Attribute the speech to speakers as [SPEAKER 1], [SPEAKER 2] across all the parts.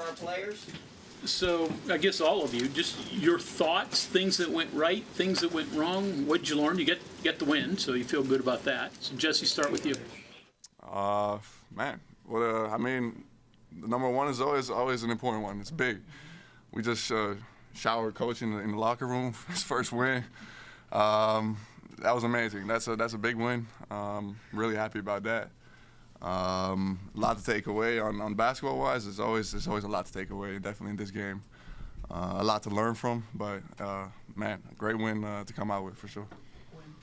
[SPEAKER 1] our players?
[SPEAKER 2] So I guess all of you, just your thoughts, things that went right, things that went wrong. What did you learn? You get the win, so you feel good about that. So Jesse, start with you.
[SPEAKER 3] Man, well, I mean, the number one is always an important one. It's big. We just showered coach in the locker room for his first win. That was amazing. That's a big win. Really happy about that. A lot to take away on basketball-wise. There's always a lot to take away, definitely in this game. A lot to learn from, but man, a great win to come out with for sure.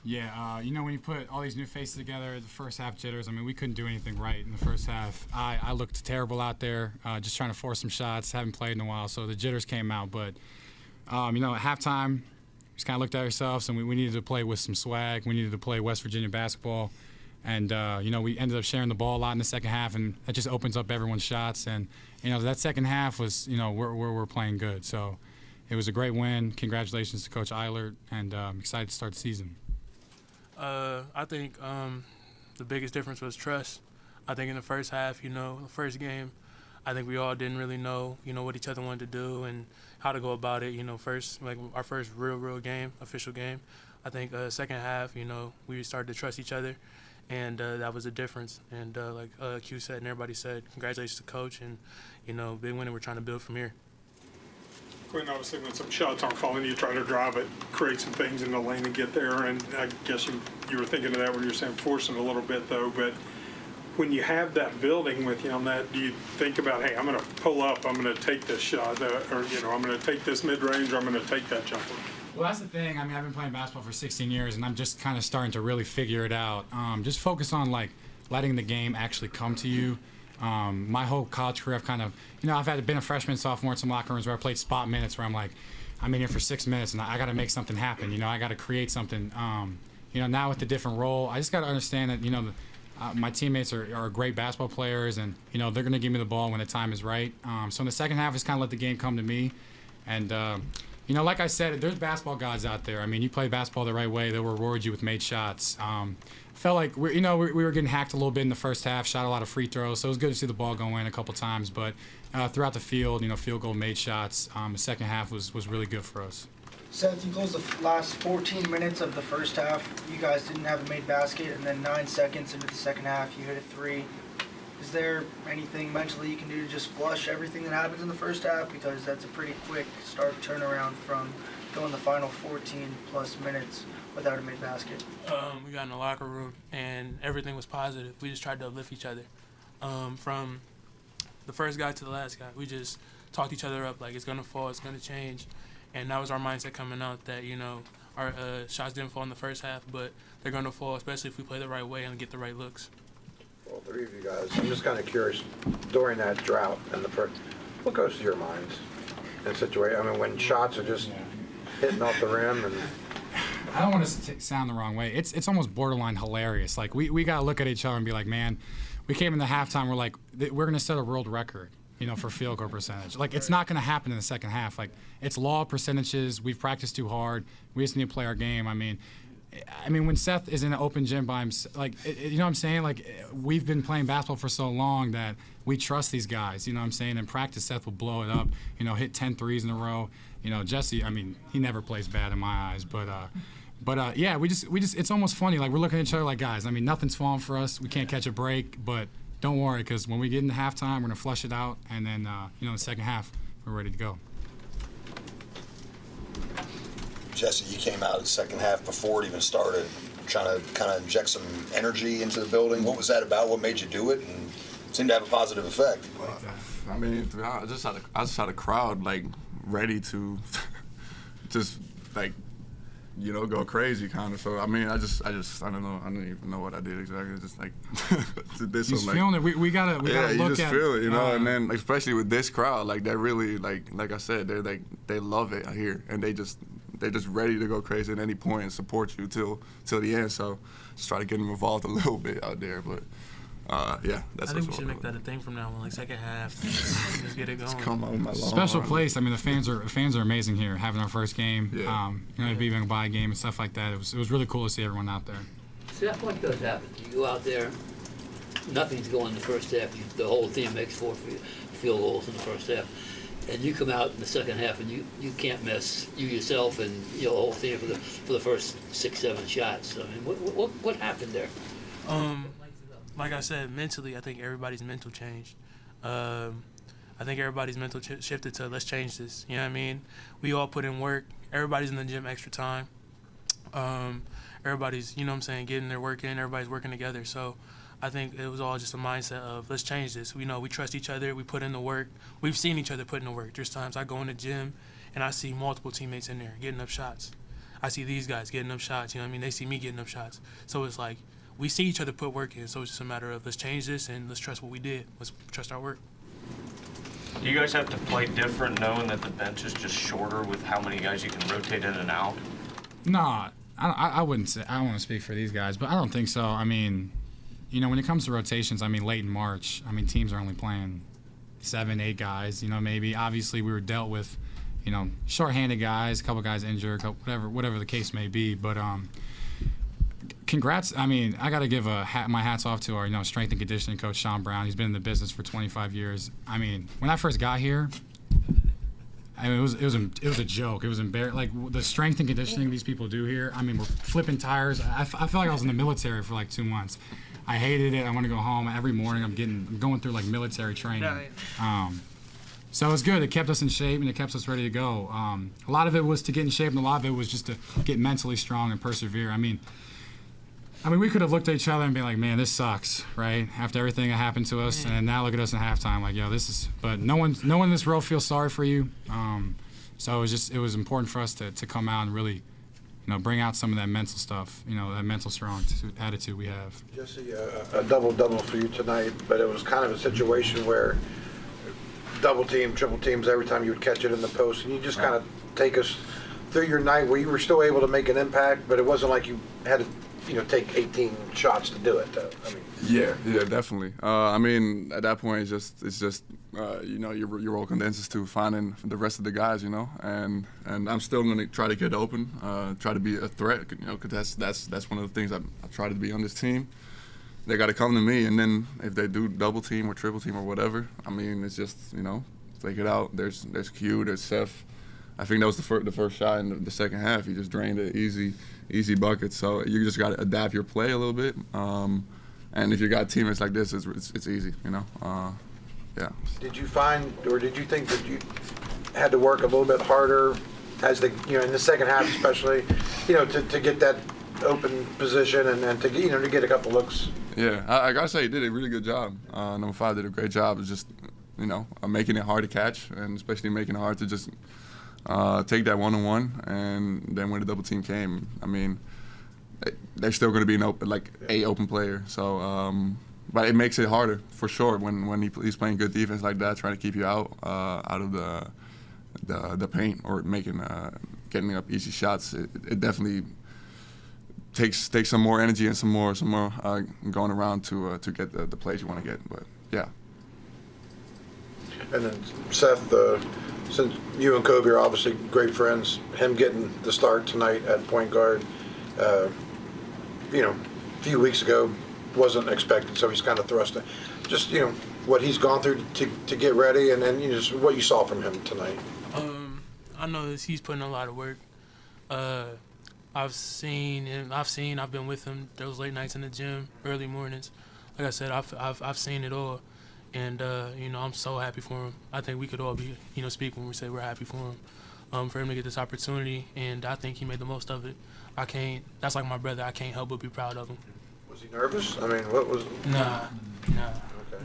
[SPEAKER 4] Yeah, when you put all these new faces together, the first half jitters, I mean, we couldn't do anything right in the first half. I looked terrible out there, just trying to force some shots, haven't played in a while, so the jitters came out. But, at halftime, we just kind of looked at ourselves, and we needed to play with some swag. We needed to play West Virginia basketball. And, we ended up sharing the ball a lot in the second half, and that just opens up everyone's shots. And, that second half was, we're playing good. So it was a great win. Congratulations to Coach Eilert, and I'm excited to start the season.
[SPEAKER 5] I think the biggest difference was trust. I think in the first half, the first game, I think we all didn't really know, what each other wanted to do and how to go about it. First, like our first real game, official game. I think second half, we started to trust each other, and that was the difference. And like Q said and everybody said, congratulations to Coach, and, big win, and we're trying to build from here.
[SPEAKER 6] Quinn, obviously when some shots aren't falling, you try to drive it, create some things in the lane and get there. And I guess you were thinking of that when you were saying forcing a little bit, though. But when you have that building with you on that, do you think about, hey, I'm going to pull up, I'm going to take this shot, or, I'm going to take this mid-range, or I'm going to take that jumper?
[SPEAKER 4] Well, that's the thing. I mean, I've been playing basketball for 16 years, and I'm just kind of starting to really figure it out. Just focus on, letting the game actually come to you. My whole college career, I've kind of, I've been a freshman, sophomore in some locker rooms where I played spot minutes where I'm like, I'm in here for 6 minutes and I got to make something happen. I got to create something. Now with the different role, I just got to understand that, my teammates are great basketball players and, they're going to give me the ball when the time is right. So in the second half, just kind of let the game come to me. And, like I said, there's basketball gods out there. I mean, you play basketball the right way, they'll reward you with made shots. Felt like we were getting hacked a little bit in the first half, shot a lot of free throws, so it was good to see the ball go in a couple times. But throughout the field, field goal made shots. The second half was really good for us.
[SPEAKER 7] Seth, you closed the last 14 minutes of the first half. You guys didn't have a made basket, and then 9 seconds into the second half, you hit a three. Is there anything mentally you can do to just flush everything that happens in the first half? Because that's a pretty quick start turnaround from going the final 14-plus minutes without a made basket.
[SPEAKER 5] We got in the locker room, and everything was positive. We just tried to uplift each other. From the first guy to the last guy, we just talked each other up, like it's going to fall, it's going to change. And that was our mindset coming out, that, our shots didn't fall in the first half, but they're going to fall, especially if we play the right way and get the right looks.
[SPEAKER 8] Well, three of you guys, I'm just kind of curious, during that drought and what goes through your minds in a situation? I mean, when shots are just hitting off the rim and...
[SPEAKER 4] I don't want to sound the wrong way. It's almost borderline hilarious. Like, we got to look at each other and be like, man, we came in the halftime, we're like, we're going to set a world record, for field goal percentage. Like, it's not going to happen in the second half. Like, it's law of percentages. We've practiced too hard. We just need to play our game. I mean, when Seth is in an open gym by himself, you know what I'm saying? Like, we've been playing basketball for so long that we trust these guys, you know what I'm saying? In practice, Seth will blow it up, hit 10 threes in a row. Jesse, he never plays bad in my eyes, but yeah, we just it's almost funny. Like, we're looking at each other like, guys, nothing's falling for us. We can't catch a break, but don't worry, because when we get into halftime, we're going to flush it out, and then, in the second half, we're ready to go.
[SPEAKER 9] Jesse, you came out of the second half before it even started, trying to kind of inject some energy into the building. What was that about? What made you do it? And it seemed to have a positive effect.
[SPEAKER 3] I just had a crowd ready to just go crazy kind of. So I don't know. I don't even know what I did exactly. Just this.
[SPEAKER 4] He's feeling it. We gotta look at.
[SPEAKER 3] You just feel it, and then especially with this crowd, they're really like I said, they love it here, and they're just ready to go crazy at any point and support you till the end. So just try to get them involved a little bit out there, but. Yeah, that's.
[SPEAKER 5] I think we should make that a thing from now on, second half. Just get it going.
[SPEAKER 3] Come on, my long
[SPEAKER 4] special
[SPEAKER 3] run.
[SPEAKER 4] place. The fans are amazing here. Having our first game,
[SPEAKER 3] yeah.
[SPEAKER 4] Being a bye game and stuff like that. It was really cool to see everyone out there.
[SPEAKER 1] Seth, what does happen? You go out there, nothing's going in the first half. The whole team makes field goals in the first half. And you come out in the second half and you can't miss, you yourself and the whole team for the first 6-7 shots. I mean, what happened there?
[SPEAKER 5] Like I said, mentally, I think everybody's mental changed. I think everybody's mental shifted to let's change this. You know what I mean? We all put in work. Everybody's in the gym extra time. Everybody's, you know what I'm saying, getting their work in. Everybody's working together. So I think it was all just a mindset of let's change this. We know we trust each other. We put in the work. We've seen each other put in the work. There's times I go in the gym and I see multiple teammates in there getting up shots. I see these guys getting up shots. You know what I mean? They see me getting up shots. So it's like we see each other put work in. So it's just a matter of let's change this and let's trust what we did. Let's trust our work.
[SPEAKER 10] Do you guys have to play different knowing that the bench is just shorter with how many guys you can rotate in and out?
[SPEAKER 4] No, I wouldn't say. I don't want to speak for these guys, but I don't think so. I mean, you know, when it comes to rotations, I mean, late in March, I mean, teams are only playing 7, 8 guys, you know, maybe. Obviously, we were dealt with, you know, shorthanded guys, a couple guys injured, whatever the case may be. But congrats. I mean, I got to give my hats off to our, you know, strength and conditioning coach, Sean Brown. He's been in the business for 25 years. I mean, when I first got here, I mean, it was a joke. It was embarrassing. Like, the strength and conditioning these people do here, I mean, we're flipping tires. I felt like I was in the military for like 2 months. I hated it. I want to go home. Every morning I'm going through like military training. So it was good. It kept us in shape and it kept us ready to go. A lot of it was to get in shape and a lot of it was just to get mentally strong and persevere. I mean, we could have looked at each other and been like, man, this sucks, right? After everything that happened to us, and now look at us in halftime, like, yo, this is. But no one in this row feels sorry for you. So it was important for us to come out and really, you know, bring out some of that mental stuff, you know, that mental strong attitude we have.
[SPEAKER 8] Jesse, a double-double for you tonight, but it was kind of a situation where double team, triple teams every time you would catch it in the post. Can you just kind of take us through your night where you were still able to make an impact, but it wasn't like you had to, you know, take 18 shots to do it, though? I mean,
[SPEAKER 3] yeah, definitely. I mean, at that point, it's just you know, your role condenses to finding the rest of the guys, you know, and I'm still going to try to get open, try to be a threat, you know, because that's one of the things I try to be on this team. They got to come to me, and then if they do double team or triple team or whatever, I mean, it's just, you know, take it out. There's Q, there's Seth. I think that was the first shot in the second half. He just drained it, easy bucket. So you just got to adapt your play a little bit. And if you got teammates like this, it's easy, you know. Yeah.
[SPEAKER 8] did you find, or did you think that you had to work a little bit harder as you know, in the second half especially, you know, to get that open position and to, you know, to get a couple looks?
[SPEAKER 3] Yeah, I gotta say he did a really good job. Number 5 did a great job of just, you know, making it hard to catch, and especially making it hard to just take that one-on-one. And then when the double team came, I mean, they're still going to be a open player. So, but it makes it harder for sure when he's playing good defense like that, trying to keep you out of the paint or getting up easy shots. It definitely takes some more energy and some more going around to get the plays you want to get. But yeah.
[SPEAKER 8] And then Seth, since you and Kobe are obviously great friends, him getting the start tonight at point guard, you know, a few weeks ago wasn't expected, so he's kind of thrust in. Just, you know, what he's gone through to get ready, and then, you know, just what you saw from him tonight.
[SPEAKER 5] I know he's putting a lot of work. I've been with him those late nights in the gym, early mornings. Like I said, I've seen it all, and you know, I'm so happy for him. I think we could all be, you know, speak when we say we're happy for him to get this opportunity, and I think he made the most of it. That's like my brother. I can't help but be proud of him.
[SPEAKER 8] Was he nervous? I mean, what was?
[SPEAKER 5] Nah.
[SPEAKER 8] Okay.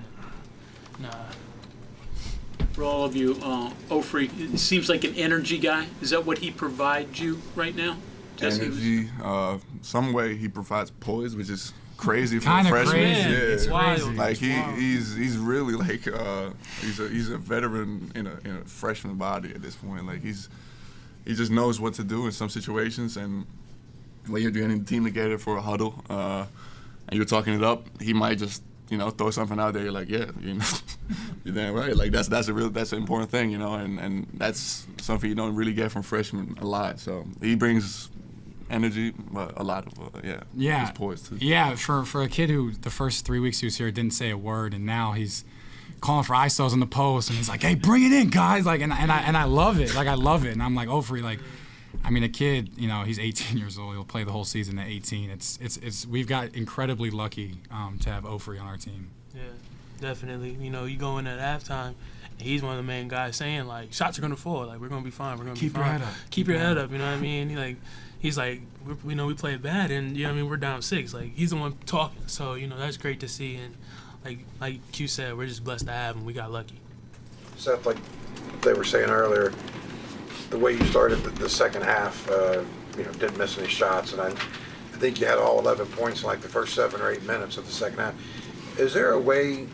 [SPEAKER 5] Nah.
[SPEAKER 2] For all of you, Ofri seems like an energy guy. Is that what he provides you right now? Jesse?
[SPEAKER 3] Energy. Some way he provides poise, which is crazy for a
[SPEAKER 4] Kinda
[SPEAKER 3] freshman.
[SPEAKER 4] crazy.
[SPEAKER 3] Yeah,
[SPEAKER 4] It's crazy.
[SPEAKER 3] Like he's really like he's a veteran in a freshman body at this point. Like he just knows what to do in some situations, and when you're getting the team together for a huddle and you're talking it up, he might just, you know, throw something out there. You're like, yeah, you know, you're damn right. Like that's an important thing, you know, and that's something you don't really get from freshmen a lot. So he brings energy, but a lot of his poise too.
[SPEAKER 4] Yeah, for a kid who the first 3 weeks he was here didn't say a word, and now he's calling for ISOs in the post, and he's like, "Hey, bring it in, guys!" Like, and I love it. Like, I love it, and I'm like, Ofri, like, I mean, a kid, you know, he's 18 years old. He'll play the whole season at 18. It's we've got incredibly lucky to have Ofri on our team.
[SPEAKER 5] Yeah, definitely. You know, you go in at halftime, and he's one of the main guys saying, like, shots are going to fall. Like, we're going to be fine. We're going to be fine.
[SPEAKER 4] Keep your head up.
[SPEAKER 5] Keep your head up. You know what I mean? He's like, we know we played bad, and, you know what I mean, we're down 6. Like, he's the one talking. So, you know, that's great to see. And, like Q said, we're just blessed to have him. We got lucky.
[SPEAKER 8] Seth, like they were saying earlier, the way you started the second half, you know, didn't miss any shots, and I think you had all 11 points in like the first 7 or 8 minutes of the second half. Is there a way,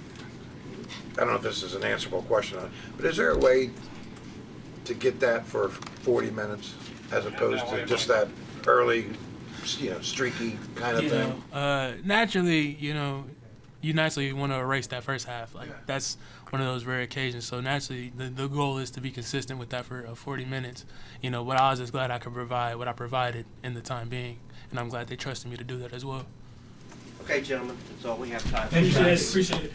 [SPEAKER 8] I don't know if this is an answerable question, but is there a way to get that for 40 minutes as opposed to just that early, you know, streaky kind of thing?
[SPEAKER 5] Naturally, you know, you naturally want to erase that first half. Like, that's one of those rare occasions. So naturally, the goal is to be consistent with that for 40 minutes. You know, but I was just glad I could provide what I provided in the time being, and I'm glad they trusted me to do that as well.
[SPEAKER 11] Okay, gentlemen, that's all we have time for.
[SPEAKER 2] Thank you, guys. Appreciate it.